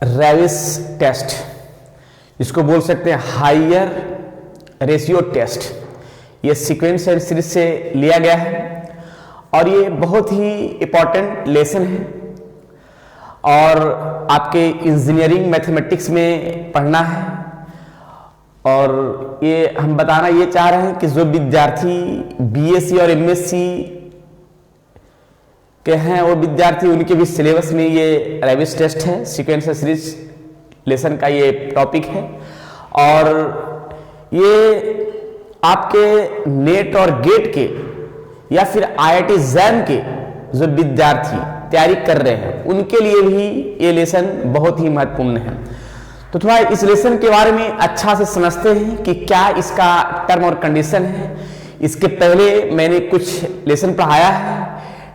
रेविस test, इसको बोल सकते हैं हायर रेशियो टेस्ट। ये सीक्वेंस एंड सीरीज से लिया गया है और ये बहुत ही इंपॉर्टेंट लेसन है और आपके इंजीनियरिंग मैथमेटिक्स में पढ़ना है। और ये हम बताना ये चाह रहे हैं कि जो विद्यार्थी बीएससी और एमएससी के हैं वो विद्यार्थी, उनके भी सिलेबस में ये रेविस टेस्ट है, सीक्वेंस सीरीज लेसन का ये टॉपिक है। और ये आपके नेट और गेट के या फिर आईआईटी जैम के जो विद्यार्थी तैयारी कर रहे हैं उनके लिए भी ये लेसन बहुत ही महत्वपूर्ण है। तो थोड़ा इस लेसन के बारे में अच्छा से समझते हैं कि क्या इसका टर्म और कंडीशन है। इसके पहले मैंने कुछ लेसन पढ़ाया है,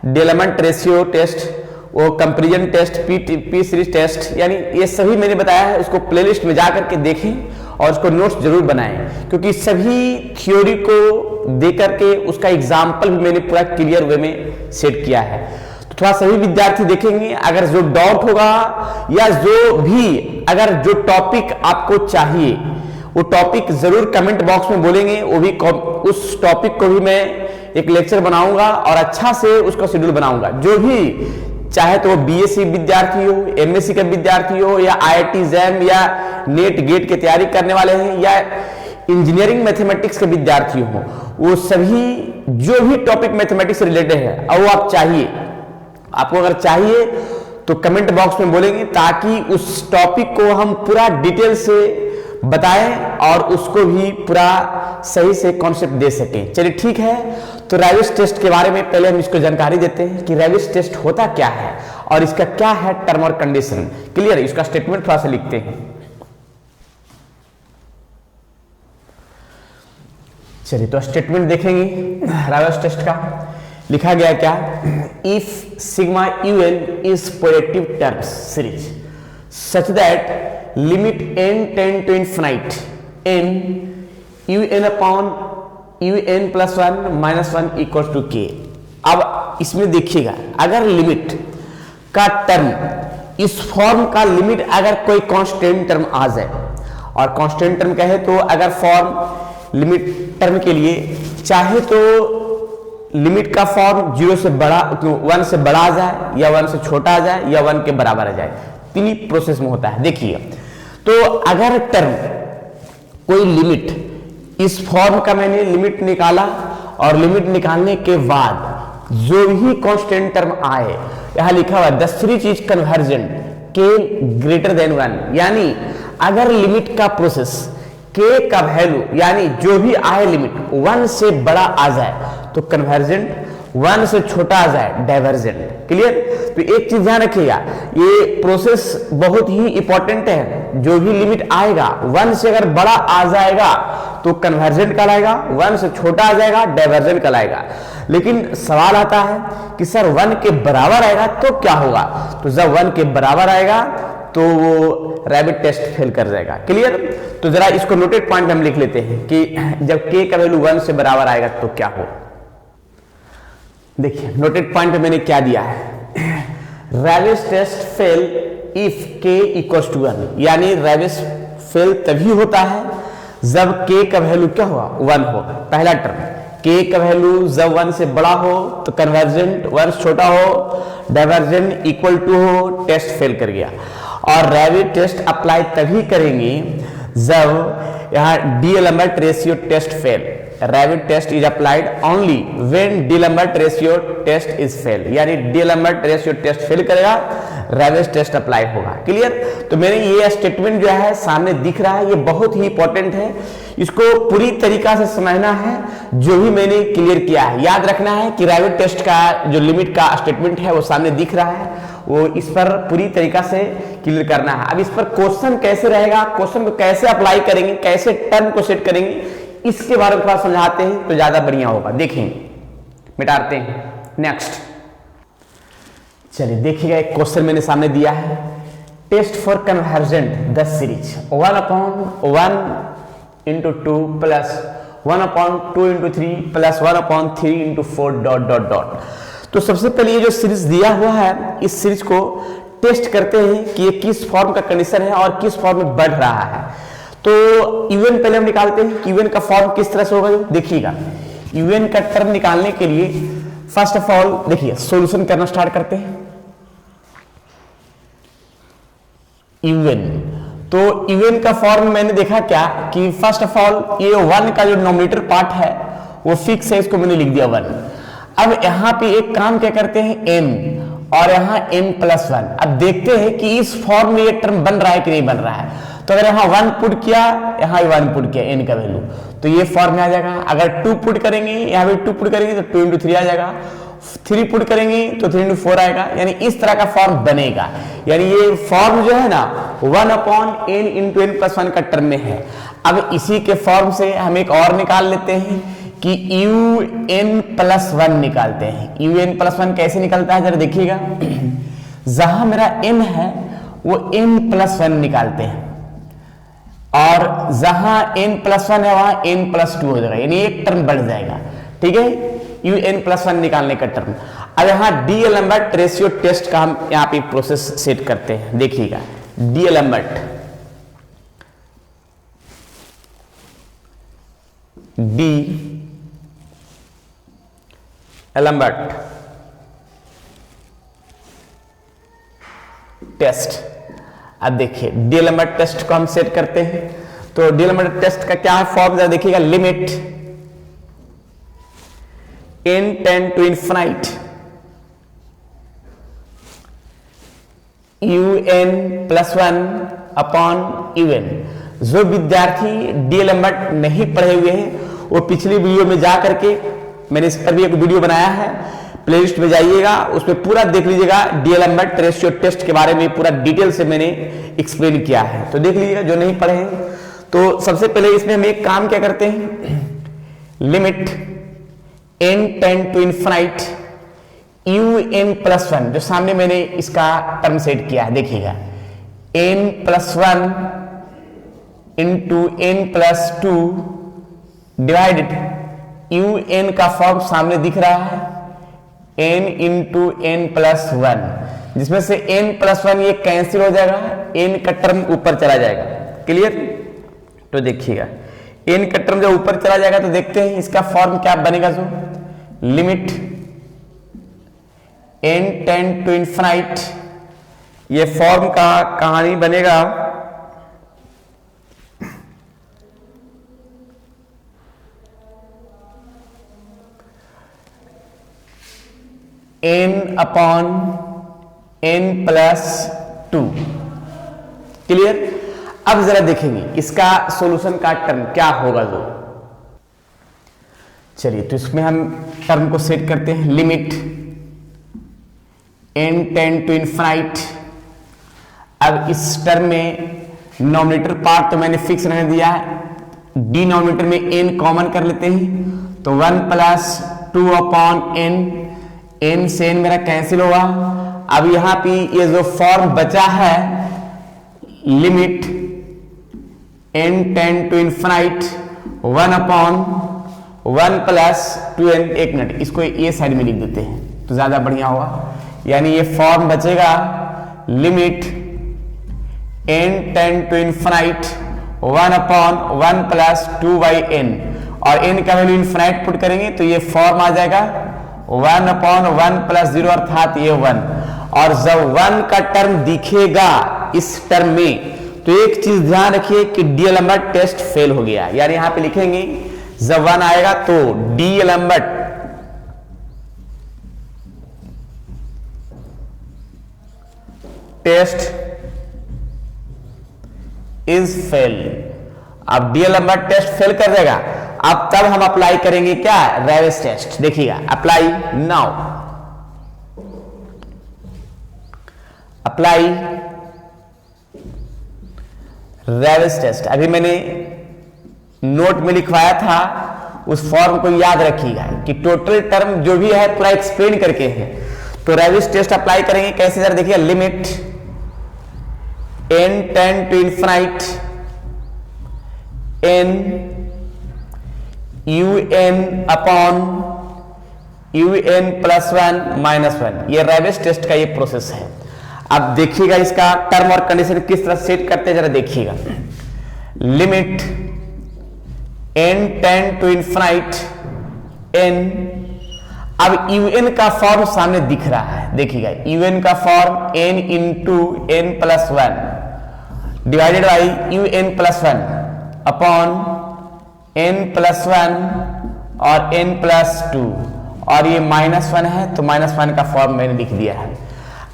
डिलेमेंट रेशियो टेस्ट, वो comparison test, P series test, यानी ये सभी मैंने बताया है। उसको प्लेलिस्ट में जाकर के देखें और उसको नोट्स जरूर बनाएं, क्योंकि सभी थ्योरी को देकर के उसका एग्जाम्पल भी मैंने पूरा क्लियर वे में सेट किया है। तो थोड़ा सभी विद्यार्थी देखेंगे, अगर जो डाउट होगा या जो भी अगर जो टॉपिक आपको चाहिए वो टॉपिक जरूर कमेंट बॉक्स में बोलेंगे, वो भी उस टॉपिक को भी मैं एक लेक्चर बनाऊंगा और अच्छा से उसका शेड्यूल बनाऊंगा। जो भी चाहे तो वो बीएससी विद्यार्थी हो, एमएससी का विद्यार्थी हो या आईआईटी जैम या नेट गेट की तैयारी करने वाले हैं या इंजीनियरिंग मैथमेटिक्स के विद्यार्थी हो, वो सभी जो भी टॉपिक मैथमेटिक्स से रिलेटेड है और वो आप चाहिए, आपको अगर चाहिए तो कमेंट बॉक्स में बोलेंगे ताकि उस टॉपिक को हम पूरा डिटेल से बताएं और उसको भी पूरा सही से कॉन्सेप्ट दे सकें। चलिए ठीक है, तो रेविस टेस्ट के बारे में पहले हम इसको जानकारी देते हैं कि रेविस टेस्ट होता क्या है और इसका क्या है टर्म और कंडीशन। क्लियर, इसका स्टेटमेंट थोड़ा सा लिखते हैं। चलिए तो स्टेटमेंट देखेंगे रेविस टेस्ट का। लिखा गया क्या, if sigma UN is projective terms series such that limit n tend to infinite n un upon un plus 1 minus 1 equals to k। अब इसमें देखिएगा, अगर लिमिट का टर्म इस फॉर्म का लिमिट अगर कोई कांस्टेंट टर्म आ जाए, और कांस्टेंट टर्म कहे तो अगर फॉर्म लिमिट टर्म के लिए चाहे तो लिमिट का फॉर्म 0 से बड़ा 1 से बड़ा आ जाए या 1 से छोटा आ जाए या 1 के बराबर आ जाए, तीन ही प्रोसेस में होता है। देखिए, तो अगर टर्म कोई लिमिट इस फॉर्म का मैंने लिमिट निकाला और लिमिट निकालने के बाद जो भी कांस्टेंट टर्म आए, यहां लिखा हुआ द सीरीज इज कन्वर्जेंट के ग्रेटर देन 1, यानी अगर लिमिट का प्रोसेस के का वैल्यू यानी जो भी आए लिमिट 1 से बड़ा आ जाए तो कन्वर्जेंट, 1 से छोटा आ जाए डाइवर्जेंट। क्लियर, तो एक चीज ध्यान रखिएगा, ये प्रोसेस बहुत ही इंपॉर्टेंट है। जो भी लिमिट आएगा 1 से अगर बड़ा आ जाएगा तो कन्वर्जेंट कहलाएगा, 1 से छोटा आ जाएगा डाइवर्जेंट कहलाएगा। लेकिन सवाल आता है कि सर 1 के बराबर आएगा तो क्या होगा, तो जब 1 के बराबर आएगा तो वो रैबिट टेस्ट फेल कर जाएगा। क्लियर, तो जरा इसको नोटेड पॉइंट हम लिख लेते हैं कि जब k का वैल्यू 1 से बराबर आएगा तो क्या हो। देखिए नोटेड पॉइंट पे मैंने क्या दिया है, Raabe's test fail if k equals to 1, यानी रेविस फेल तभी होता है जब k का वैल्यू क्या हुआ 1 हो। पहला टर्म k का वैल्यू जब 1 से बड़ा हो तो कन्वर्जेंट, 1 से छोटा हो डाइवर्जेंट इक्वल टू हो, टेस्ट फेल कर गया। और रेविस टेस्ट अप्लाई तभी करेंगे जब यहाँ D'Alembert ratio test fail. Raabe's test is applied only when D'Alembert ratio test is fail, यानी डीएलएमएट रेशियो टेस्ट फेल करेगा, रेविस टेस्ट अप्लाई होगा। क्लियर, तो मैंने ये स्टेटमेंट जो है सामने दिख रहा है, ये बहुत ही इंपॉर्टेंट है, इसको पूरी तरीका से समझना है। जो भी मैंने क्लियर किया है याद रखना है कि रेविस टेस्ट का जो लिमिट का स्टेटमेंट है वो सामने दिख रहा है, वो इस पर पूरी तरीका से क्लियर करना है। अब इस पर क्वेश्चन कैसे रहेगा, क्वेश्चन को कैसे अप्लाई करेंगे, कैसे टर्म को सेट करेंगे, इसके बारे में थोड़ा समझाते हैं तो ज्यादा बढ़िया होगा। देखें, मिटाते हैं, नेक्स्ट। चलिए देखिएगा, एक क्वेश्चन मैंने सामने दिया है, test for convergent the series 1/1 into 2 plus 1/2 into 3 plus 1/3 into 4 ... तो सबसे पहले ये जो सीरीज दिया हुआ है, इस सीरीज को टेस्ट करते हैं कि ये किस फॉर्म का कंडीशन है और किस फॉर्म में बढ़ रहा है। तो यूएन पहले हम निकालते हैं कि यूएन का फॉर्म किस तरह से होगा। देखिएगा, यूएन का टर्म निकालने के लिए फर्स्ट ऑफ ऑल देखिए सॉल्यूशन करना स्टार्ट करते हैं। यूएन, तो यूएन का फॉर्म मैंने देखा क्या कि फर्स्ट ऑफ ऑल ये 1 का जो नॉमिनेटर पार्ट है वो फिक्स है, इसको मैंने लिख दिया 1। अब यहां पे एक काम क्या करते हैं n, और यहां n+1। अब देखते हैं कि इस फॉर्म में ये टर्म बन रहा है कि नहीं बन रहा है। तो अगर यहाँ 1 पुट किया, यहाँ 1 पुट किया n का वैल्यू, तो ये फॉर्म में आ जाएगा। अगर 2 पुट करेंगे, यहाँ पे 2 पुट करेंगे तो 2 × 3 आ जाएगा। 3 पुट करेंगे तो 3 × 4 आएगा। यानी इस तरह का फॉर्म बनेगा। यानी ये फॉर्म जो है ना 1/n × n+1 का टर्म में है। अब इसी के फॉर्म से हम एक और निकाल लेते हैं कि un+1 निकालते हैं। un+1 कैसे निकलता है जरा देखिएगा। जहां मेरा n है वो n+1 निकालते हैं, और जहां n+1 है वहां n+2 हो जाएगा, यानी एक टर्म बढ़ जाएगा। ठीक है, un+1 निकालने का टर्म। अब यहां डीएलएम्बर्ट रेशियो टेस्ट का हम यहां पे प्रोसेस सेट करते हैं। देखिएगा, डीएलएम्बर्ट टेस्ट। अब देखिए डीएलएम्बर्ट टेस्ट को हम सेट करते हैं। तो डीएलएम्बर्ट टेस्ट का क्या है फॉर्म, जरा देखिएगा। Limit n tend to infinite un+1 upon un। जो विद्यार्थी डीएलएम्बर्ट नहीं पढ़े हुए हैं वो पिछली वीडियो में जा करके, मैंने इस पर भी एक वीडियो बनाया है, प्लेलिस्ट में जाइएगा, उसमें पूरा देख लीजिएगा। डीएलएम्बर्ट रेशियो टेस्ट के बारे में पूरा डिटेल से मैंने एक्सप्लेन किया है, तो देख लीजिएगा जो नहीं पढ़े हैं। तो सबसे पहले इसमें हम एक काम क्या करते हैं, limit n tend to infinite un+1, जो सामने मैंने इसका टर्म सेट किया है, देखिएगा n+1 × n+2 डिवाइडेड un का फॉर्म सामने दिख रहा है n × n+1, जिसमें से n+1 ये कैंसिल हो जाएगा, n का टर्म ऊपर चला जाएगा। क्लियर? तो देखिएगा n का टर्म जब ऊपर चला जाएगा तो देखते हैं इसका फॉर्म क्या बनेगा। जो limit n tend to infinite, ये फॉर्म का कहानी बनेगा n/n+2। क्लियर? अब जरा देखेंगे इसका सॉल्यूशन का टर्म क्या होगा। जो चलिए, तो इसमें हम टर्म को सेट करते हैं। Limit n tend to infinite. अब इस टर्म में नॉमिनेटर पार्ट तो मैंने फिक्स रहने दिया है, डिनोमिनेटर में n कॉमन कर लेते हैं, तो 1+2/n, n से n मेरा कैंसिल होगा। अब यहां पे ये जो फॉर्म बचा है, limit n tend to infinite 1/1+2n। एक मिनट, इसको ये साइड में लिख देते हैं तो ज्यादा बढ़िया होगा। यानी ये फॉर्म बचेगा limit n tend to infinite 1/1+2/n, और n का वैल्यू इन्फिनाइट पुट करेंगे तो ये फॉर्म आ जाएगा 1/1+0, अर्थात ये 1। और जब 1 का टर्म दिखेगा इस टर्म में, तो एक चीज ध्यान रखिए कि डीएलएम्बर्ट टेस्ट फेल हो गया। यानी यहां पे लिखेंगे जब 1 आएगा तो डीएलएम्बर्ट टेस्ट इज फेल। अब डीएलएम्बर्ट टेस्ट फेल कर देगा, अब तब हम अप्लाई करेंगे क्या, रेविस टेस्ट। देखिएगा, अप्लाई नाउ, अप्लाई रेविस टेस्ट। अभी मैंने नोट में लिखवाया था, उस फॉर्म को याद रखिएगा कि टोटल टर्म जो भी है पूरा एक्सप्लेन करके है। तो रेविस टेस्ट अप्लाई करेंगे कैसे, जरा देखिए। Limit n tend to infinite n un/un+1 -1, ये रेविस टेस्ट का ये प्रोसेस है। अब देखिएगा इसका टर्म और कंडीशन किस तरह सेट करते हैं, जरा देखिएगा। Limit n tend to infinite n, अब un का फॉर्म सामने दिख रहा है, देखिएगा un का form n into n plus one divided by un plus one upon n plus one और n प्लस टू, और ये -1 है तो -1 का फॉर्म मैंने लिख दिया है।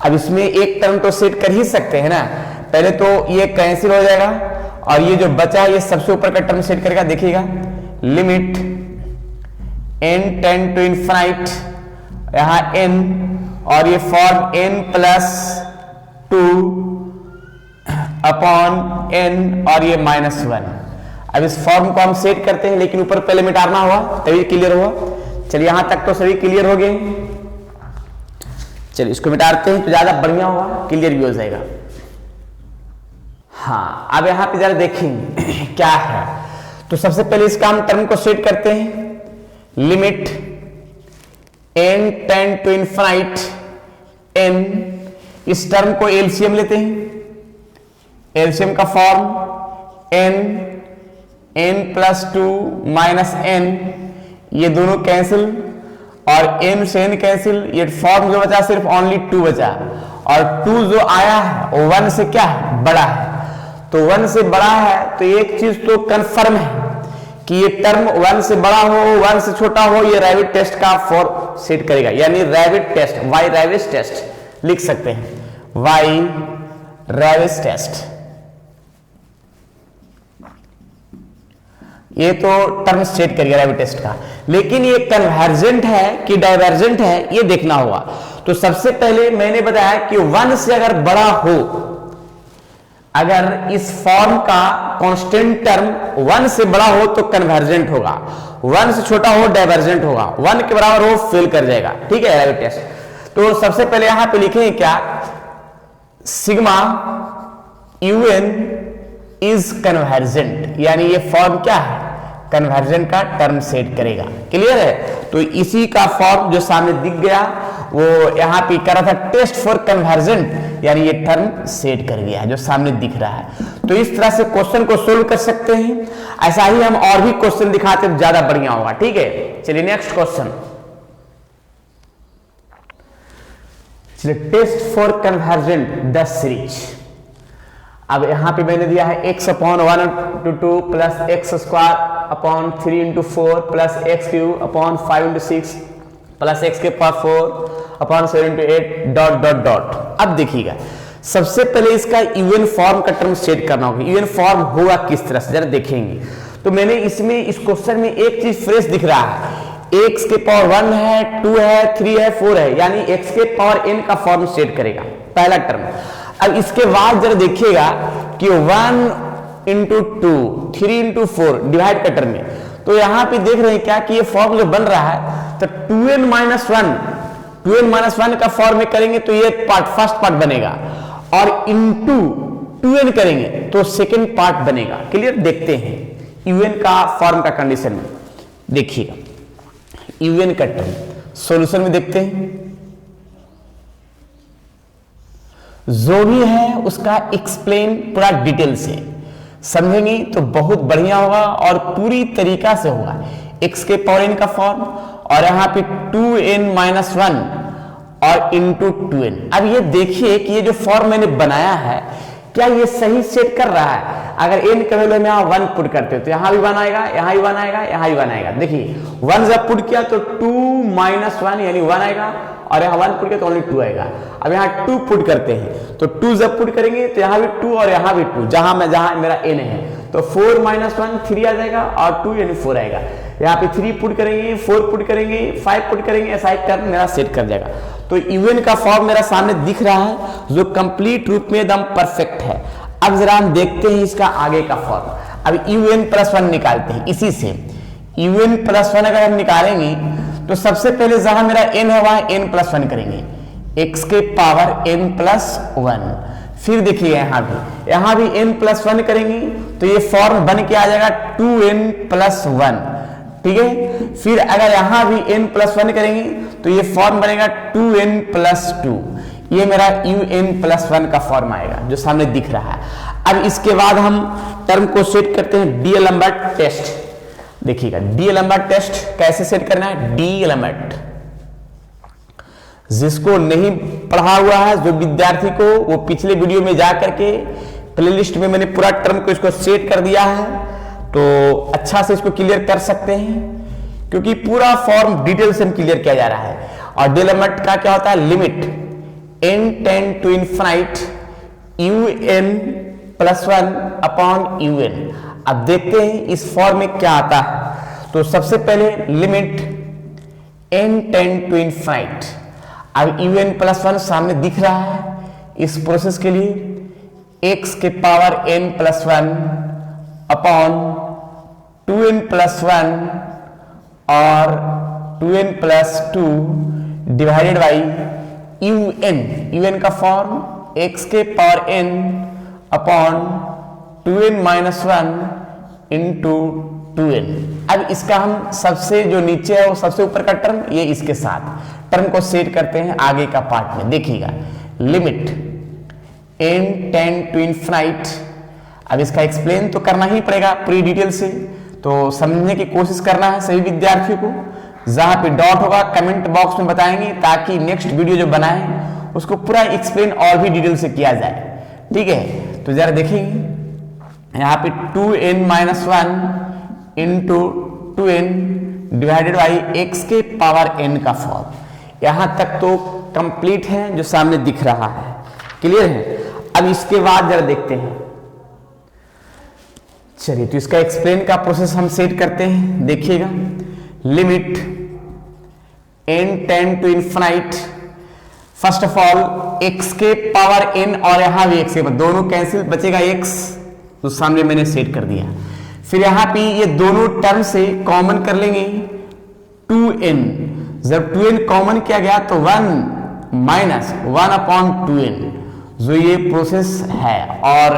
अब इसमें एक टर्म तो सेट कर ही सकते हैं ना, पहले तो ये कैंसिल हो जाएगा और ये जो बचा है ये सबसे ऊपर का टर्म सेट करेगा। देखिएगा limit n tend to infinite, यहां n और ये form n plus two upon n और ये -1। अब इस फॉर्म को हम सेट करते हैं, लेकिन ऊपर पहले मिटाना हुआ तभी क्लियर हुआ। चलिए यहां तक तो सभी क्लियर हो गए। चलिए इसको मिटाते हैं तो ज्यादा बढ़िया होगा, क्लियर भी हो जाएगा। हाँ, अब यहां पे जरा देखेंगे क्या है। तो सबसे पहले इसका हम टर्म को सेट करते हैं। Limit n tend to infinite n, इस टर्म को एलसीएम लेते हैं। एलसीएम का form n plus two minus n, ये दोनों कैंसिल और n से n कैंसिल, ये फॉर्म जो बचा सिर्फ ओनली 2 बचा, और 2 जो आया है 1 से क्या है, बड़ा है। तो 1 से बड़ा है तो एक चीज तो कंफर्म है कि ये टर्म 1 से बड़ा हो 1 से छोटा हो, ये रैबिट टेस्ट का फॉर्म सेट करेगा, यानी Raabe test, why Raabe test लिख सकते हैं, वाई रैबिट टेस्ट। ये तो टर्म सेट करिए रैबिट टेस्ट का, लेकिन ये कन्वर्जेंट है कि डाइवर्जेंट है ये देखना होगा। तो सबसे पहले मैंने बताया कि 1 से अगर बड़ा हो, अगर इस फॉर्म का कांस्टेंट टर्म 1 से बड़ा हो तो कन्वर्जेंट होगा, 1 से छोटा हो डाइवर्जेंट होगा, 1 के बराबर हो फेल कर जाएगा। ठीक है रैबिट टेस्ट। तो सबसे पहले यहां पे लिखेंगे क्या, सिग्मा un इज कन्वर्जेंट, यानी ये फॉर्म क्या है, कन्वर्जेंट का टर्म सेट करेगा। क्लियर है। तो इसी का फॉर्म जो सामने दिख गया वो यहां पे कर रहा था टेस्ट फॉर कन्वर्जेंट, यानी ये टर्म सेट कर गया जो सामने दिख रहा है। तो इस तरह से क्वेश्चन को सोल्व कर सकते हैं। ऐसा ही हम और भी क्वेश्चन दिखाते तो ज्यादा बढ़िया होगा। ठीक है, चलिए नेक्स्ट क्वेश्चन। चलिए test for convergent the series. अब यहां पे मैंने दिया है x upon 1 into 2 plus x square upon 3 into 4 plus x cube upon 5 into 6 plus x के पावर 4 अपॉन 7 इंटू 8 डॉट डॉट डॉट। अब देखिएगा सबसे पहले इसका इवन फॉर्म का टर्म सेट करना होगा। इवन फॉर्म होगा किस तरह से, जरा देखेंगे। तो मैंने इसमें इस क्वेश्चन में एक चीज फ्रेश दिख रहा है, x के पावर 1 है, 2 है, 3 है, 4 है, यानी x के पावर n का फॉर्म सेट करेगा, पहला टर्म। अब इसके बाद जरा देखिएगा कि 1 इंटू 2 3 इंटू 4 डिवाइड का टर्म में, तो यहां पे देख रहे हैं क्या कि ये फॉर्म जो बन रहा है तो 2n माइनस 1 का फॉर्म में करेंगे तो ये पार्ट फर्स्ट पार्ट बनेगा, और इंटू 2n करेंगे तो सेकेंड पार्ट बनेगा। क्लियर। देखते हैं un का फॉर्म का कंडीशन में, देखिएगा un का टर्म सॉल्यूशन में देखते हैं। जो भी है उसका एक्सप्लेन पूरा डिटेल से समझेंगे तो बहुत बढ़िया होगा और पूरी तरीका से होगा। x के पावर n का फॉर्म और यहां पे 2n माइनस 1 और इंटू 2n। अब ये देखिए कि ये जो फॉर्म मैंने बनाया है क्या ये सही सेट कर रहा है। अगर n का वैल्यू में यहां 1 पुट करते हो तो यहां भी 1 आएगा, यहां भी 1 आएगा, यहां भी 1 आएगा। देखिए 1 जब पुट किया तो 2 माइनस 1 यानी 1 आएगा, और यहाँ 1 पुट किया तो ओनली 2 आएगा। अब यहाँ 2 पुट करते हैं तो 2 जब पुट करेंगे तो यहाँ भी 2 और यहाँ भी 2, जहां मेरा n है तो 4 माइनस 1 3 आ जाएगा और 2 यानी 4 आएगा। यहाँ पे 3 पुट करेंगे, 4 पुट करेंगे, 5 पुट करेंगे, ऐसा एक टर्म मेरा सेट कर जाएगा। तो इवन का फॉर्म मेरा सामने दिख रहा है जो कंप्लीट रूप में एकदम परफेक्ट है। अब जरा हम देखते हैं इसका आगे का फॉर्म। अब un प्लस 1 निकालते हैं। इसी से un प्लस 1 अगर हम निकालेंगे तो सबसे पहले जहां मेरा n है वहां n प्लस 1 करेंगे, x के पावर n प्लस 1। फिर देखिए यहां भी n प्लस 1 करेंगे तो ये फॉर्म बन के आ जाएगा 2n प्लस 1। ठीक है। फिर अगर यहां भी n प्लस 1 करेंगे तो ये फॉर्म बनेगा 2n प्लस 2। ये मेरा un+1 का फॉर्म आएगा जो सामने दिख रहा है। अब इसके बाद हम टर्म को सेट करते हैं डीएलएमबर्ट टेस्ट। देखिएगा डीएलएमबर्ट टेस्ट कैसे सेट करना है। डीएलएमबर्ट, जिसको नहीं पढ़ा हुआ है जो विद्यार्थी को, वो पिछले वीडियो में जा करके प्लेलिस्ट में मैंने पूरा टर्म को इसको सेट कर दिया है, तो अच्छा से इसको क्लियर कर सकते हैं, क्योंकि पूरा फॉर्म डिटेल से क्लियर किया जा रहा है। और डीएलएमबर्ट का क्या होता है, limit n tend to infinite un+1 upon un। अब देखते हैं इस फॉर्म में क्या आता है। तो सबसे पहले limit n tend to infinite, अब un+1 सामने दिख रहा है। इस प्रोसेस के लिए x के पावर n+1 अपॉन 2n+1 और 2n+2 डिवाइडेड बाई un का फॉर्म x के power n upon 2n-1 into 2n। अब इसका हम सबसे जो नीचे है वो सबसे ऊपर का टर्म, ये इसके साथ टर्म को सेट करते हैं आगे का पार्ट में। देखिएगा limit n tend to infinite, अब इसका एक्सप्लेन तो करना ही पड़ेगा पूरी डिटेल से, तो समझने की कोशिश करना है सभी विद्यार्थियों को। जहां पे डाउट होगा कमेंट बॉक्स में बताएंगे, ताकि नेक्स्ट वीडियो जो बनाएं उसको पूरा एक्सप्लेन और भी डिटेल से किया जाए। ठीक है, तो जरा देखेंगे यहाँ पे 2n-1 into 2n divided by x के पावर n का फॉर्म। यहां तक तो कंप्लीट है जो सामने दिख रहा है, क्लियर है। अब इसके बाद जरा देखते हैं, चलिए तो इसका एक्सप्लेन का प्रोसेस हम सेट करते हैं। देखिएगा limit n tend to infinite, first of all x के पावर n और यहां भी x के दोनों कैंसिल, बचेगा x, तो सामने मैंने सेट कर दिया। फिर यहां पे ये दोनों टर्म से कॉमन कर लेंगे 2n, जब 2n कॉमन किया गया तो 1 अपॉन 2n, जो ये प्रोसेस है। और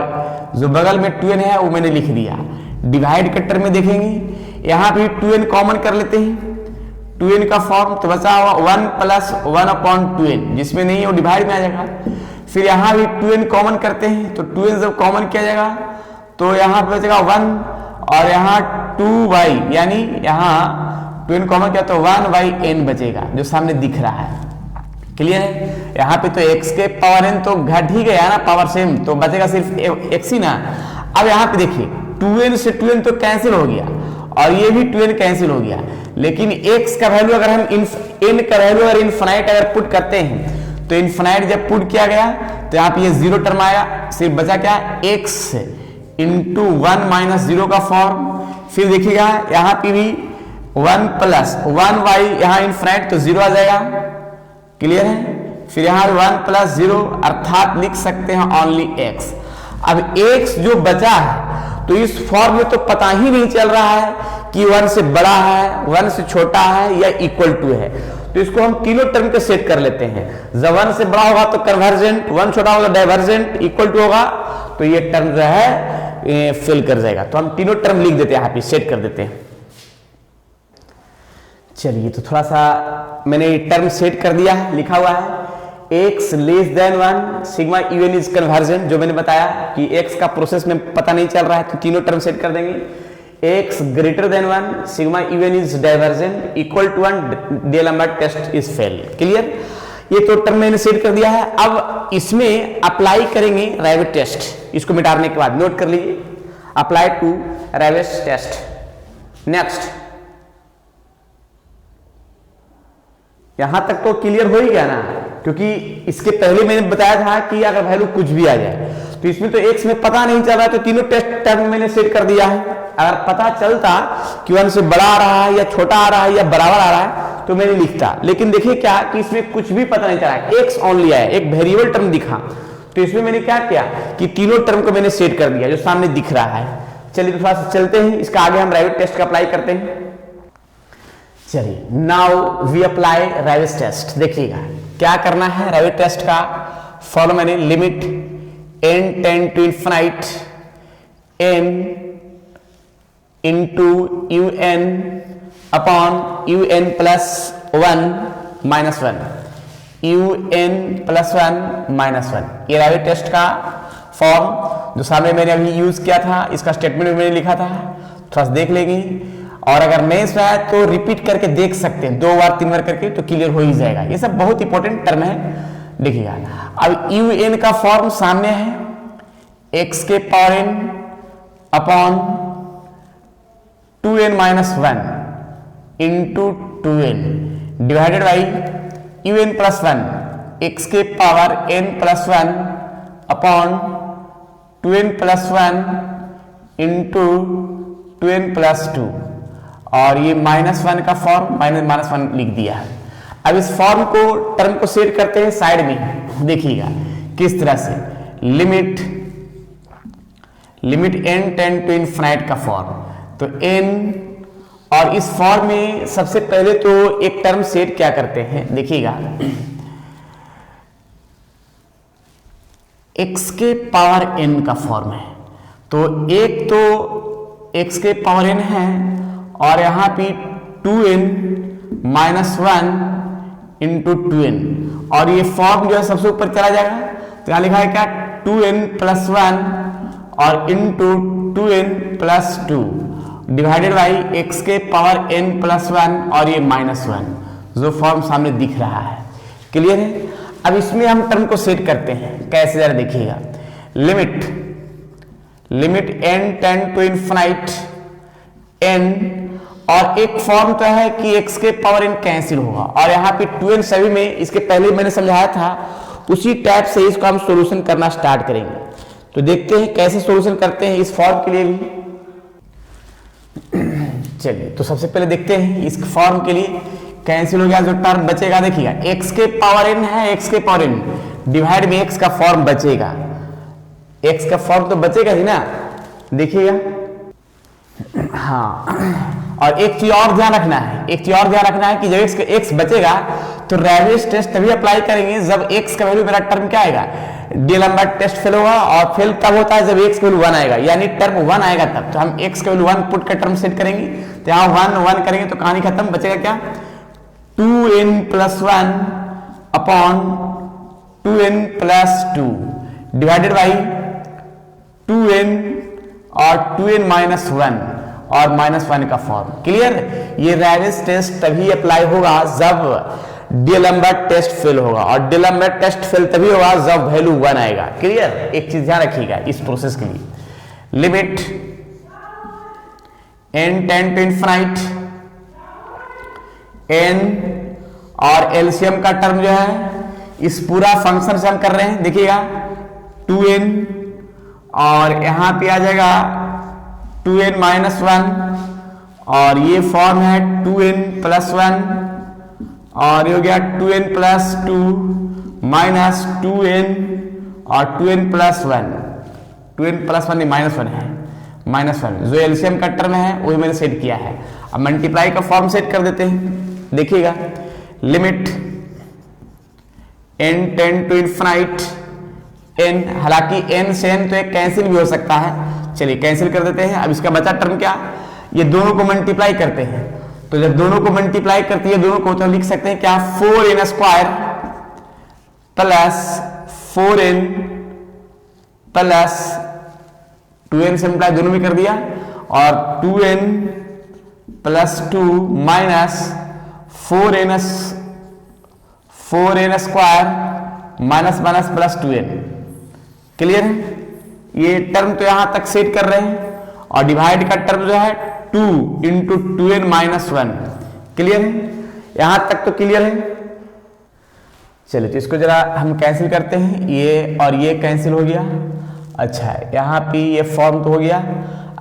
जो बगल में 2n है वो मैंने लिख दिया। डिवाइड कट्टर में देखेंगे यहां भी 2n कॉमन कर लेते हैं, 2n का फॉर्म तो बचा हुआ 1+1 अपॉन 2n, जिसमें नहीं है वो डिवाइड में आ जाएगा। फिर यहां भी 2n कॉमन करते हैं, तो 2n जब कॉमन किया जाएगा तो यहां पे बचेगा 1 और यहां 2y, यानी यहां 2n कॉमन किया तो 1/n बचेगा जो सामने दिख रहा है, क्लियर है। यहाँ पे तो x के पावर n तो घट ही गया ना, पावर सेम, तो बचेगा सिर्फ x ही ना। अब यहाँ पे देखिए 2n से 2n तो कैंसिल हो गया और ये भी 2n कैंसिल हो गया, लेकिन x का वैल्यू अगर हम n का वैल्यू अगर इनफिनाइट अगर पुट करते हैं, तो इनफिनाइट जब पुट किया गया तो यहाँ पे ये 0 टर्म आया, सिर्फ बचा क्या x इंटू 1-0 का फॉर्म। फिर देखिएगा यहाँ पे भी 1+1y, यहाँ इनफिनाइट तो 0 आ जाएगा, क्लियर है। फिर यहां 1+0 अर्थात लिख सकते हैं ओनली x। अब x जो बचा है तो इस फॉर्म में तो पता ही नहीं चल रहा है कि 1 से बड़ा है, 1 से छोटा है या इक्वल टू है, तो इसको हम तीनों टर्म के सेट कर लेते हैं। जब 1 से बड़ा होगा तो कन्वर्जेंट, 1 छोटा होगा डाइवर्जेंट, इक्वल टू होगा तो ये टर्म जो है फेल कर जाएगा। तो हम तीनों टर्म लिख देते हैं, यहाँ पे सेट कर देते हैं। चलिए तो थोड़ा सा मैंने टर्म सेट कर दिया है, लिखा हुआ है x less then 1 sigma un is convergent, जो मैंने बताया कि x का प्रोसेस में पता नहीं चल रहा है तो तीनों टर्म सेट कर देंगे। x greater than 1 sigma un is divergent equal to 1 D'Alembert test is fail, clear. ये तो टर्म मैंने सेट कर दिया है। अब इसमें अप्लाई करेंगे रैबिट टेस्ट, इसको मिटाने के बाद नोट कर लीजिए, apply to Raabe test. Next, यहां तक तो क्लियर हो ही गया ना, क्योंकि इसके पहले मैंने बताया था कि अगर वैल्यू कुछ भी आ जाए तो इसमें तो x में पता नहीं चल रहा है, तो तीनों टेस्ट टर्म मैंने सेट कर दिया है। अगर पता चलता कि 1 से बड़ा आ रहा है या छोटा आ रहा है या बराबर आ रहा है तो मैंने लिखता, लेकिन देखिए क्या कि इसमें कुछ भी पता नहीं चला है, x ओनली है, एक वेरिएबल टर्म दिखा, तो इसमें मैंने क्या किया कि तीनों टर्म को मैंने सेट कर दिया जो सामने दिख रहा है। चलिए तो थोड़ा सा चलते हैं, इसका आगे हम रैबिट टेस्ट का अप्लाई करते हैं। चलिए now we apply Raabe test. देखिएगा क्या करना है रैबिट टेस्ट का, फॉलो मैंने limit n tend to infinite n into un upon un+1 -1, un+1 -1। ये रैबिट टेस्ट का फॉर्म जो सामने मैंने अभी यूज किया था, इसका स्टेटमेंट भी मैंने लिखा था, थोड़ा सा देख लेंगे। और अगर नहीं सुना है तो रिपीट करके देख सकते हैं, 2 बार 3 बार करके, तो क्लियर हो ही जाएगा। ये सब बहुत इंपॉर्टेंट टर्म है, देखिएगा। अब un का फॉर्म सामने है, x के power n upon 2n - 1 into 2n divided by un+1 x के power n+1 upon 2n+1 into 2n+2, और ये -1 का फॉर्म -1 लिख दिया है। अब इस फॉर्म को, टर्म को सेट करते हैं साइड में, देखिएगा किस तरह से। Limit n tend to infinite का फॉर्म, तो n, और इस फॉर्म में सबसे पहले तो एक टर्म सेट क्या करते हैं, देखिएगा। x के पावर n का फॉर्म है, तो एक तो x के पावर n है, और यहां पे 2n - 1 इंटू 2n, और ये फॉर्म जो है सबसे ऊपर चला जाएगा, तो यहां लिखा है क्या, 2n+1 और into 2n+2 divided by x के पावर n+1 और ये -1, जो फॉर्म सामने दिख रहा है। क्लियर है? अब इसमें हम टर्म को सेट करते हैं, कैसे, जरा देखिएगा। Limit n tend to infinite n, और एक फॉर्म तो है कि x के पावर n कैंसिल होगा, और यहाँ पे 2n सभी में, इसके पहले मैंने समझाया था, उसी टाइप से इसको हम सॉल्यूशन करना स्टार्ट करेंगे। तो देखते हैं कैसे सॉल्यूशन करते हैं इस फॉर्म के लिए भी। चलिए, तो सबसे पहले देखते हैं इस फॉर्म के लिए कैंसिल हो गया, जो टर्म बचेगा, देखिएगा x के पावर n है, x के पावर n डिवाइड में x का फॉर्म बचेगा, x का फॉर्म तो बचेगा ही ना, देखिएगा। हाँ, और एक चीज और ध्यान रखना है, कि जब x बचेगा तो रैबिट टेस्ट तभी अप्लाई करेंगे जब x का वैल्यू, मेरा टर्म क्या आएगा, डीएलएमबर्ट टेस्ट फेल होगा, और फेल तब होता है जब x का वैल्यू 1 आएगा, यानी टर्म 1 आएगा तब। तो हम x का वैल्यू 1 पुट कर टर्म सेट करेंगे, तो यहाँ 1 करेंगे तो कहानी खत्म, बचेगा क्या, 2n+1 upon 2n+2 divided by 2n और 2n-1 और -1 का फॉर्म। क्लियर? ये रैबिट टेस्ट तभी अप्लाई होगा जब डीएलएमबर्ट टेस्ट फेल होगा, और डीएलएमबर्ट टेस्ट फेल तभी होगा जब वैल्यू 1 आएगा। क्लियर? एक चीज ध्यान रखिएगा इस प्रोसेस के लिए। Limit n tend to infinite n, और एलसीएम का टर्म जो है इस पूरा फंक्शन से हम कर रहे हैं, देखिएगा 2n, और यहां पे आ जाएगा 2n-1, और ये फॉर्म है 2n+1, और ये हो गया 2n+2 माइनस 2n और 2n+1, 2n+1 नहीं -1 है, -1 जो एलसीएम का टर्म है वही मैंने सेट किया है। अब मल्टीप्लाई का फॉर्म सेट कर देते हैं, देखिएगा। Limit n tend to infinite n, हालांकि n से n तो एक कैंसिल भी हो सकता है, चलिए कैंसिल कर देते हैं। अब इसका बचा टर्म क्या, ये दोनों को मल्टीप्लाई करते हैं, तो जब दोनों को मल्टीप्लाई करती है दोनों को, तो लिख सकते हैं क्या, 4n² plus 4n plus 2n से मल्टीप्लाई दोनों में कर दिया, और 2n+2 minus 4n² minus plus 2n। Clear है? ये टर्म तो यहां तक सेट कर रहे हैं, और डिवाइड का टर्म जो है 2 इंटू 2n-1। क्लियर है? यहां तक तो क्लियर है। चलिए, तो इसको जरा हम कैंसिल करते हैं, ये और ये कैंसिल हो गया। अच्छा, यहाँ पे ये फॉर्म तो हो गया।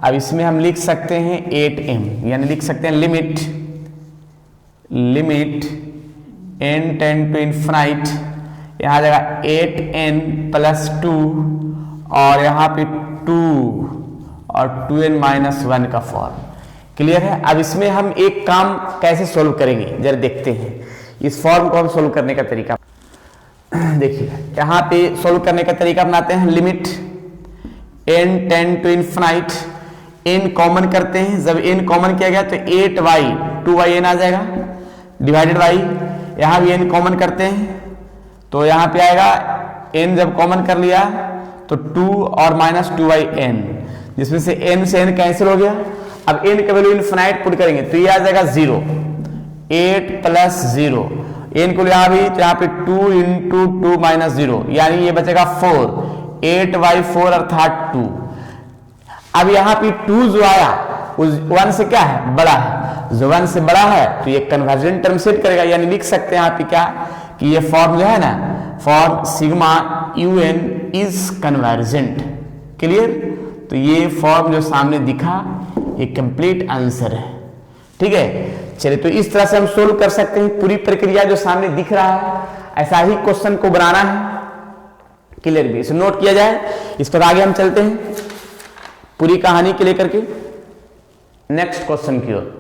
अब इसमें हम लिख सकते हैं 8m, यानी लिख सकते हैं limit n tend to infinite, यहाँ जगह 8n+2, और यहाँ पे 2 और 2n-1 का फॉर्म। क्लियर है? अब इसमें हम एक काम कैसे सोल्व करेंगे जरा देखते हैं। इस फॉर्म को हम सोल्व करने का तरीका देखिए, यहाँ पे सोल्व करने का तरीका बनाते हैं। Limit n tend to infinite, n common करते हैं, जब n कॉमन किया गया तो 8y 2yn आ जाएगा, डिवाइडेड बाई यहाँ भी n कॉमन करते हैं तो यहां पे आएगा n जब कॉमन कर लिया तो 2 और -2/n, जिसमें से n से n कैंसिल हो गया। अब n का वैल्यू इनफिनाइट पुट करेंगे तो ये आ जाएगा 0, 8 + 0, n को लिया भी तो यहाँ पे 2 × 2 - 0 यानी ये बचेगा 4, 8/4 अर्थात 2। अब यहाँ पे 2 जो आया उस 1 से क्या है, बड़ा है, जो 1 से बड़ा है तो ये कन्वर्जेंट टर्म सेट करेगा, यानी लिख सकते हैं यहाँ पे क्या कि ये फॉर्म जो है ना, form sigma UN is convergent. Clear? तो ये फॉर्म जो सामने दिखा ये कंप्लीट आंसर है। ठीक है, चलिए तो इस तरह से हम सोल्व कर सकते हैं पूरी प्रक्रिया जो सामने दिख रहा है, ऐसा ही क्वेश्चन को बनाना है। क्लियर भी, इसे नोट किया जाए। इस पर आगे हम चलते हैं पूरी कहानी के लेकर के नेक्स्ट क्वेश्चन की ओर।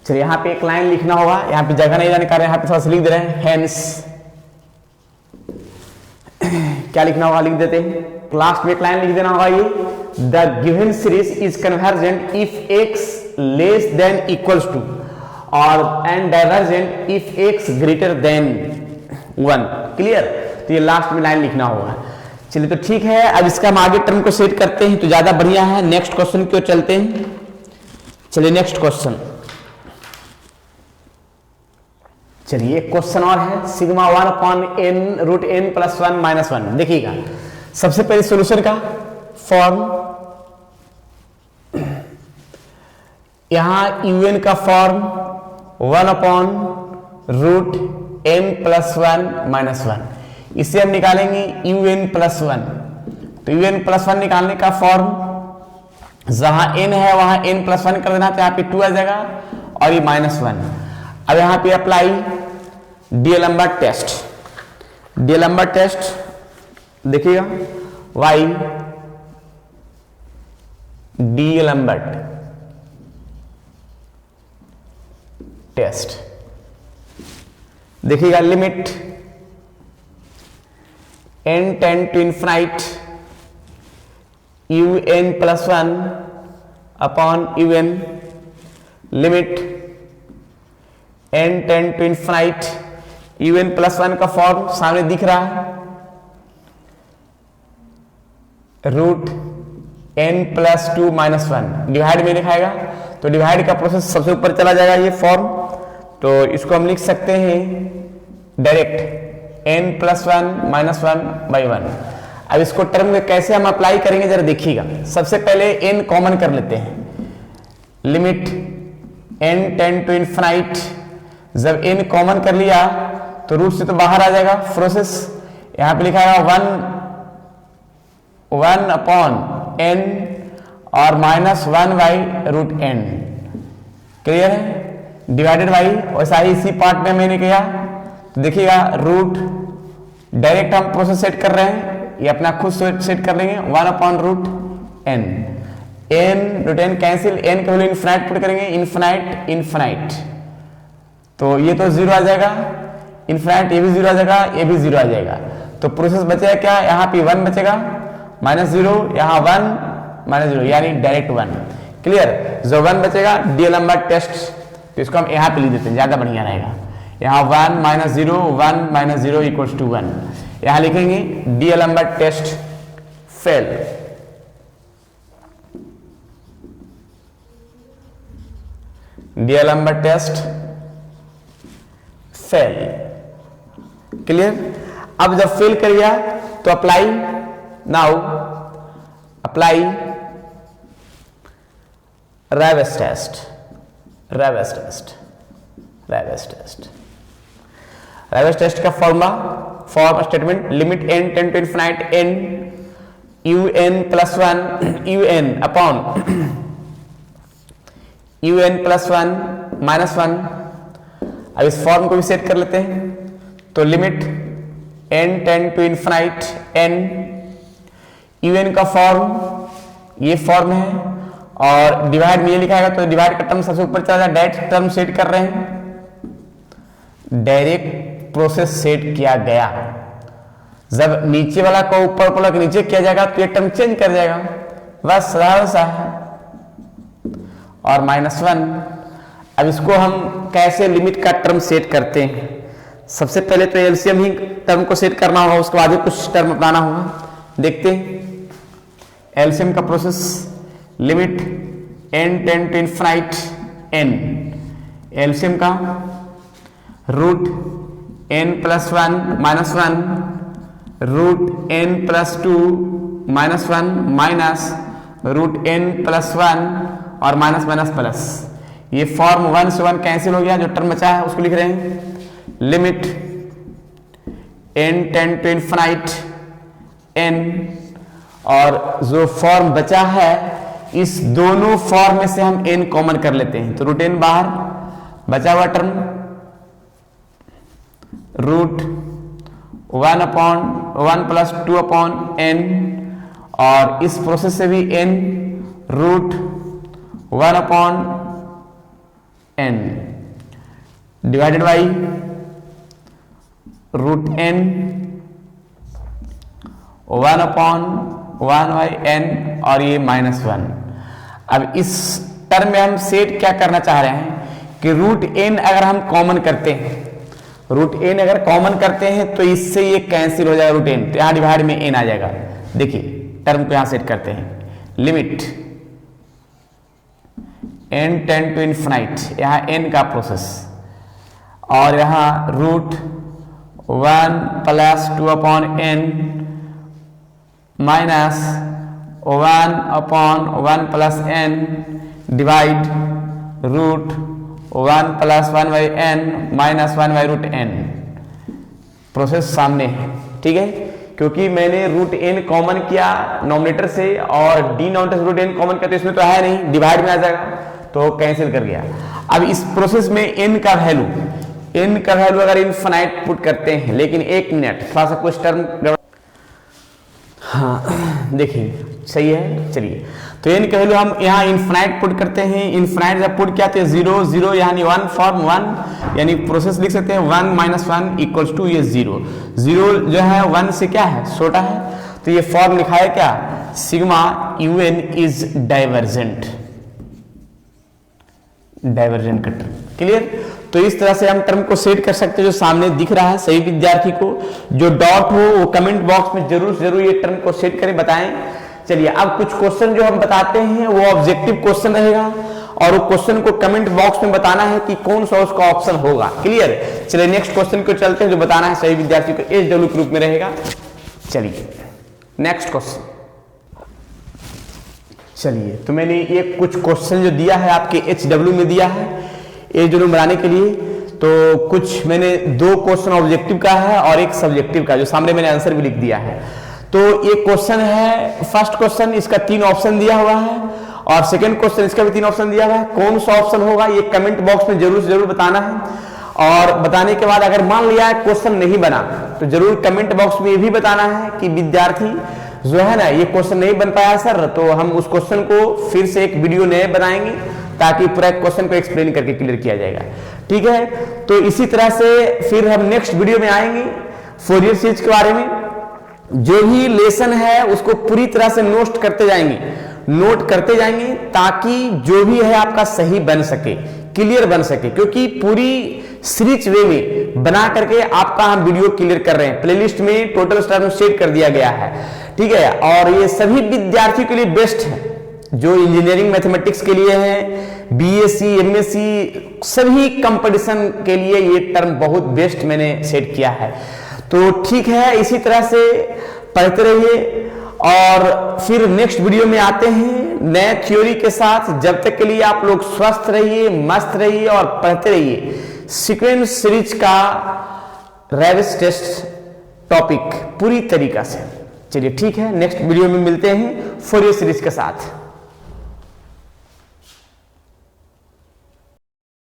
चलिए यहां पे एक लाइन लिखना होगा, यहां पे जगह नहीं जाने का, यहां पे थोड़ा सा लिख दे रहे हैं हेंस। क्या लिखना होगा, लिख देते हैं। लास्ट में एक लाइन लिख देना होगा, ये the given series is convergent if x less than equals to और and divergent if x greater than 1। Clear? तो ये लास्ट में लाइन लिखना होगा। चलिए तो ठीक है, अब इसका हम आगे टर्म को सेट करते हैं तो ज्यादा बढ़िया है। नेक्स्ट क्वेश्चन की ओर चलते हैं। चलिए नेक्स्ट क्वेश्चन, चलिए एक क्वेश्चन और है, सिग्मा 1/n √n + 1 - 1। देखिएगा सबसे पहले सॉल्यूशन का फॉर्म, यहां UN का फॉर्म 1/√n + 1 - 1, इसे हम निकालेंगे UN + 1। तो UN + 1 निकालने का फॉर्म, जहां n है वहां n + 1 कर देना, तो यहाँ पे 2 आ जाएगा और ये -1। अब यहां पे apply D'Alembert test. D'Alembert test देखिएगा, y डीएलम्बर्ट टेस्ट देखिएगा, limit n tend to infinite UN + 1/UN, limit n tend to infinite UN + 1 का फॉर्म सामने दिख रहा है, √n + 2 - 1 डिवाइड में लिखाएगा, तो डिवाइड का प्रोसेस सबसे ऊपर चला जाएगा ये फॉर्म। तो इसको हम लिख सकते हैं डायरेक्ट n + 1 - 1/1। अब इसको टर्म में कैसे हम अप्लाई करेंगे जरा देखिएगा। सबसे पहले n कॉमन कर लेते हैं, limit n tend to infinite, जब n कॉमन कर लिया तो रूट से तो बाहर आ जाएगा प्रोसेस, यहां पे लिखा है 1/n और -1/√n। क्लियर है? डिवाइडेड बाई, वैसा ही इसी पार्ट में मैंने किया, तो देखिएगा रूट डायरेक्ट हम प्रोसेस सेट कर रहे हैं, ये अपना खुद सेट कर लेंगे 1/√n, n कैंसिल, n का वैल्यू इनफिनाइट पुट करेंगे, इनफिनाइट इनफिनाइट, तो ये तो 0 आ जाएगा, इनफिनाइट ये भी 0 आ जाएगा, ये भी 0 आ जाएगा। तो प्रोसेस बचेगा क्या, यहाँ पे 1 बचेगा, -0, यहाँ 1 -0 यानी डायरेक्ट 1। क्लियर? जो 1 बचेगा डीएलम्बर्ट टेस्ट, तो इसको हम यहाँ पे लिख देते हैं, ज्यादा बढ़िया रहेगा। यहाँ 1 - 0 1 - 0 = 1, यहाँ लिखेंगे D'Alembert test fail. D'Alembert test fail. Clear? अब जब फेल कर गया तो apply, now apply Raabe's test. Raabe's test, Raabe's test, Raabe's test का formula, form statement, limit n tend to infinite n UN + 1 UN + 1 - 1। अब इस फॉर्म को भी सेट कर लेते हैं, तो limit n tend to infinite n, UN का फॉर्म ये फॉर्म है और डिवाइड में ये लिखा है, तो डिवाइड का टर्म सबसे ऊपर चला जाए, डायरेक्ट टर्म सेट कर रहे हैं, डायरेक्ट प्रोसेस सेट किया गया। जब नीचे वाला को ऊपर वाला को नीचे किया जाएगा तो ये टर्म चेंज कर जाएगा, बस साधारण सा है। और -1, अब इसको हम कैसे लिमिट का टर्म सेट करते हैं, सबसे पहले तो एलसीएम ही टर्म को सेट करना होगा, उसके बाद ही कुछ टर्म अपनाना होगा। देखते हैं एलसीएम का process, limit n tend to infinite n, LCM का root n plus 1 minus 1 root n plus 2 minus 1 minus root n plus 1 और माइनस माइनस प्लस, ये फॉर्म 1 से 1 कैंसिल हो गया, जो टर्म बचा है उसको लिख रहे हैं limit n tend to infinite n, और जो फॉर्म बचा है इस दोनों फॉर्म में से हम n कॉमन कर लेते हैं, तो रूट n बाहर, बचा हुआ term root 1 plus 2 upon n, और इस प्रोसेस से भी n root 1 upon n divided by root n 1 upon 1 by n, और ये माइनस 1। अब इस टर्म में हम सेट क्या करना चाह रहे हैं कि रूट n अगर हम कॉमन करते हैं, रूट n अगर कॉमन करते हैं तो इससे ये कैंसिल हो जाएगा रूट n, तो यहां डिवाइड में n आ जाएगा। देखिए टर्म को यहां सेट करते हैं, limit n tend to infinite, यहां n का प्रोसेस, और यहां root 1 plus 2 upon n minus 1 upon 1 plus n divide root 1 plus 1 by n minus 1 by root n। Process सामने है, ठीक है, क्योंकि मैंने रूट n कॉमन किया नॉमिनेटर से और डिनोमिनेटर से रूट n कॉमन किया, तो इसमें तो है नहीं, डिवाइड में आ जाएगा, तो कैंसिल कर गया। अब इस प्रोसेस में n का वैल्यू अगर इनफाइनाइट पुट करते हैं, लेकिन एक मिनट थोड़ा सा कुछ टर्म, हाँ देखिए सही है, चलिए तो n का वैल्यू हम यहाँ इनफाइनाइट पुट करते हैं, इनफाइनाइट जब पुट किया तो 0 0 यानी 1 फॉर्म 1, यानी प्रोसेस लिख सकते हैं 1 माइनस 1 इक्वल्स टू ये 0 जो है 1 से क्या है, छोटा है, तो ये फॉर्म लिखा है क्या, सिग्मा un इज डाइवर्जेंट का टर्म। क्लियर, तो इस तरह से हम टर्म को सेट कर सकते हैं, जो सामने दिख रहा है। सही विद्यार्थी को जो डाउट हो वो कमेंट बॉक्स में जरूर ये टर्म को सेट करें, बताएं। चलिए अब कुछ क्वेश्चन जो हम बताते हैं वो ऑब्जेक्टिव क्वेश्चन रहेगा, और वो क्वेश्चन को कमेंट बॉक्स में बताना है कि कौन सा उसका ऑप्शन होगा। क्लियर, चलिए नेक्स्ट क्वेश्चन को चलते हैं, जो बताना है सही विद्यार्थी को SW के रूप में रहेगा। चलिए नेक्स्ट क्वेश्चन, चलिए तो मैंने ये कुछ क्वेश्चन जो दिया है आपके HW में दिया है SW बनाने के लिए, तो कुछ मैंने 2 क्वेश्चन ऑब्जेक्टिव का है और एक सब्जेक्टिव का, जो सामने मैंने आंसर भी लिख दिया है। तो ये क्वेश्चन है, फर्स्ट क्वेश्चन इसका 3 ऑप्शन दिया हुआ है, और सेकंड क्वेश्चन इसका भी 3 ऑप्शन दिया हुआ है। कौन सा ऑप्शन होगा ये कमेंट बॉक्स में जरूर बताना है, और बताने के बाद अगर मान लिया क्वेश्चन नहीं बना तो जरूर कमेंट बॉक्स में ये भी बताना है कि विद्यार्थी जो है ना ये क्वेश्चन नहीं बन पाया सर, तो हम उस क्वेश्चन को फिर से एक वीडियो नए बनाएंगे ताकि पूरा क्वेश्चन को एक्सप्लेन करके क्लियर किया जाएगा। ठीक है, तो इसी तरह से फिर हम नेक्स्ट वीडियो में आएंगे फोरियर सीरीज के बारे में। जो भी लेसन है उसको पूरी तरह से नोट करते जाएंगे ताकि जो भी है आपका सही बन सके, क्लियर बन सके, क्योंकि पूरी सीरीज वे में बना करके आपका हम वीडियो क्लियर कर रहे हैं। प्लेलिस्ट में टोटल स्टार में सेट कर दिया गया है, ठीक है, और ये सभी विद्यार्थियों के लिए बेस्ट है, जो इंजीनियरिंग मैथमेटिक्स के लिए है, बीएससी एमएससी सभी कंपटीशन के लिए ये टर्म बहुत बेस्ट मैंने सेट किया है। तो ठीक है, इसी तरह से पढ़ते रहिए, और फिर नेक्स्ट वीडियो में आते हैं नए थ्योरी के साथ। जब तक के लिए आप लोग स्वस्थ रहिए, मस्त रहिए और पढ़ते रहिए सीक्वेंस सीरीज का रैबिस टेस्ट टॉपिक पूरी तरीका से। चलिए ठीक है, नेक्स्ट वीडियो में मिलते हैं फोरियर सीरीज के साथ।